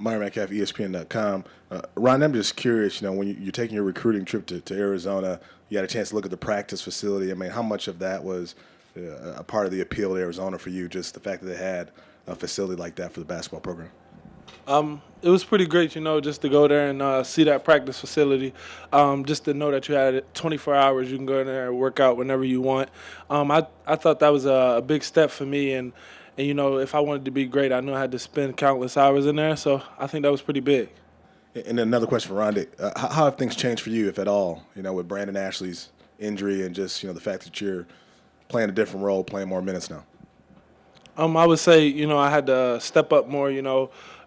Myron Metcalf, ESPN.com. Ron, I'm just curious, when you're taking your recruiting trip to Arizona, you had a chance to look at the practice facility. I mean, how much of that was a part of the appeal of Arizona for you, just the fact that they had a facility like that for the basketball program? It was pretty great, just to go there and see that practice facility. Just to know that you had 24 hours, you can go in there and work out whenever you want. I thought that was a big step for me, and if I wanted to be great, I knew I had to spend countless hours in there. So I think that was pretty big. And another question for Rondae. How have things changed for you, if at all, with Brandon Ashley's injury and just, the fact that you're playing a different role, playing more minutes now? I would say, I had to step up more.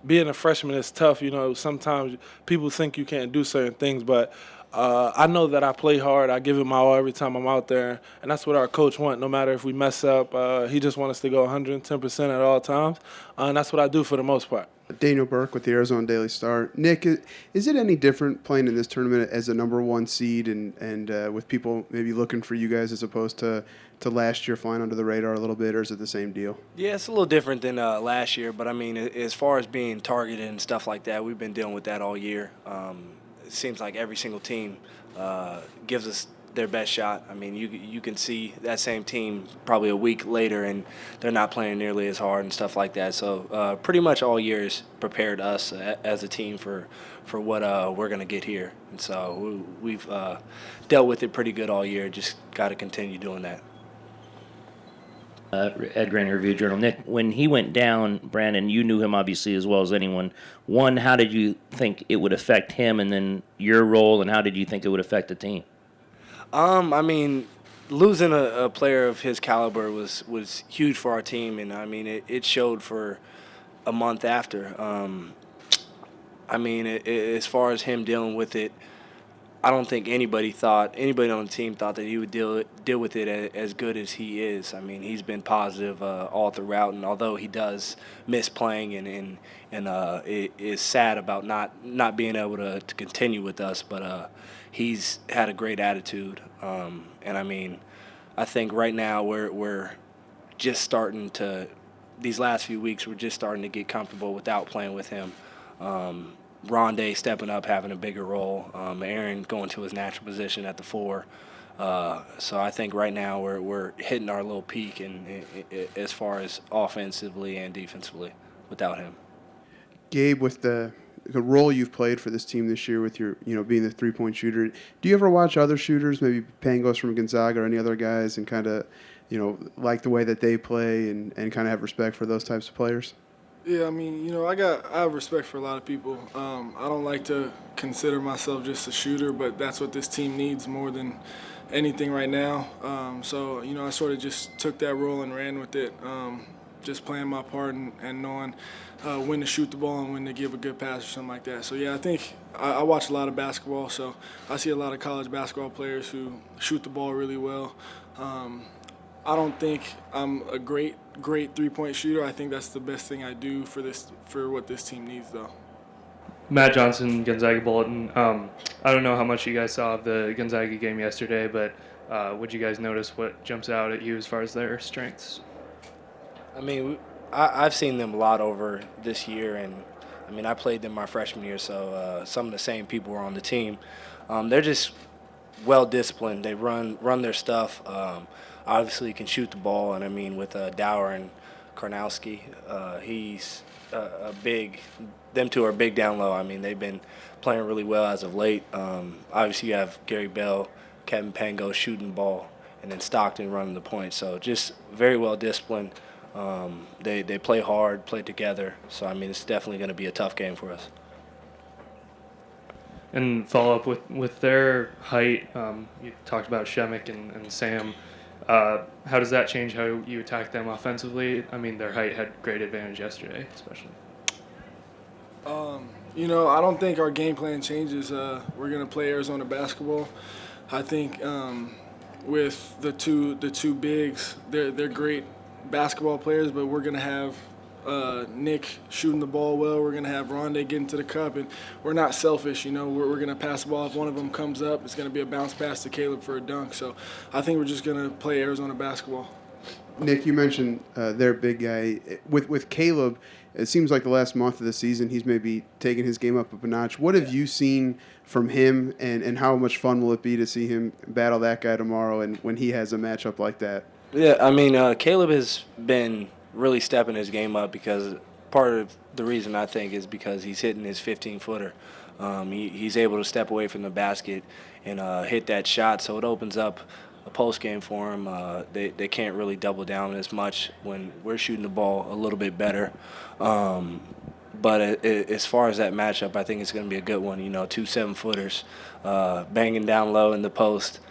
Being a freshman is tough. Sometimes people think you can't do certain things, but I know that I play hard. I give it my all every time I'm out there, and that's what our coach wants. No matter if we mess up, he just wants us to go 110% at all times, and that's what I do for the most part. Daniel Burke with the Arizona Daily Star. Nick, is it any different playing in this tournament as a number one seed and with people maybe looking for you guys as opposed to last year flying under the radar a little bit, or is it the same deal? Yeah, it's a little different than last year, but I mean, as far as being targeted and stuff like that, we've been dealing with that all year. It seems like every single team gives us their best shot. I mean, you can see that same team probably a week later, and they're not playing nearly as hard and stuff like that. So pretty much all year has prepared us as a team for what we're going to get here. And so we've dealt with it pretty good all year. Just got to continue doing that. Ed Graney Review Journal. Nick, when he went down, Brandon, you knew him obviously as well as anyone. One, how did you think it would affect him, and then your role, and how did you think it would affect the team? I mean, losing a player of his caliber was huge for our team, and I mean, it showed for a month after. I mean, as far as him dealing with it, I don't think anybody on the team thought that he would deal with it as good as he is. I mean, he's been positive all throughout, and although he does miss playing and it is sad about not being able to continue with us, but he's had a great attitude. And I mean, I think right now we're just starting to, these last few weeks, we're just starting to get comfortable without playing with him. Rondae stepping up, having a bigger role. Aaron going to his natural position at the 4. So I think right now we're hitting our little peak as far as offensively and defensively without him. Gabe, with the role you've played for this team this year with your, being the three-point shooter, do you ever watch other shooters, maybe Pangos from Gonzaga or any other guys, and kind of, like the way that they play and kind of have respect for those types of players? Yeah, I mean, I have respect for a lot of people. I don't like to consider myself just a shooter, but that's what this team needs more than anything right now. So, I sort of just took that role and ran with it, just playing my part and knowing when to shoot the ball and when to give a good pass or something like that. So, yeah, I think I watch a lot of basketball, so I see a lot of college basketball players who shoot the ball really well. I don't think I'm a great three-point shooter. I think that's the best thing I do for what this team needs, though. Matt Johnson, Gonzaga Bulletin. I don't know how much you guys saw of the Gonzaga game yesterday, but would you guys notice what jumps out at you as far as their strengths? I mean, I've seen them a lot over this year, and I mean, I played them my freshman year, so some of the same people were on the team. They're just well-disciplined. They run their stuff. Obviously can shoot the ball, and I mean, with Dower and Karnowski, he's them two are big down low. I mean, they've been playing really well as of late. Obviously you have Gary Bell, Kevin Pango shooting the ball, and then Stockton running the point. So just very well disciplined. They play hard, play together. So I mean, it's definitely going to be a tough game for us. And follow up with their height, you talked about Shemek and Sam. How does that change how you attack them offensively? I mean, their height had great advantage yesterday, especially. I don't think our game plan changes. We're going to play Arizona basketball. I think with the two bigs, they're great basketball players, but we're going to have Nick shooting the ball well. We're going to have Rondae getting to the cup, and we're not selfish. We're going to pass the ball. If one of them comes up, it's going to be a bounce pass to Caleb for a dunk. So I think we're just going to play Arizona basketball. Nick, you mentioned their big guy. With Caleb, it seems like the last month of the season he's maybe taken his game up a notch. What have you seen from him, and how much fun will it be to see him battle that guy tomorrow and when he has a matchup like that? Yeah, I mean, Caleb has been really stepping his game up because part of the reason I think is because he's hitting his 15-footer. He's able to step away from the basket and hit that shot, so it opens up a post game for him. They can't really double down as much when we're shooting the ball a little bit better. But as far as that matchup, I think it's going to be a good one. You know, 2 7-footers banging down low in the post.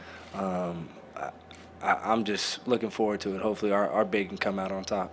I'm just looking forward to it. Hopefully our big can come out on top.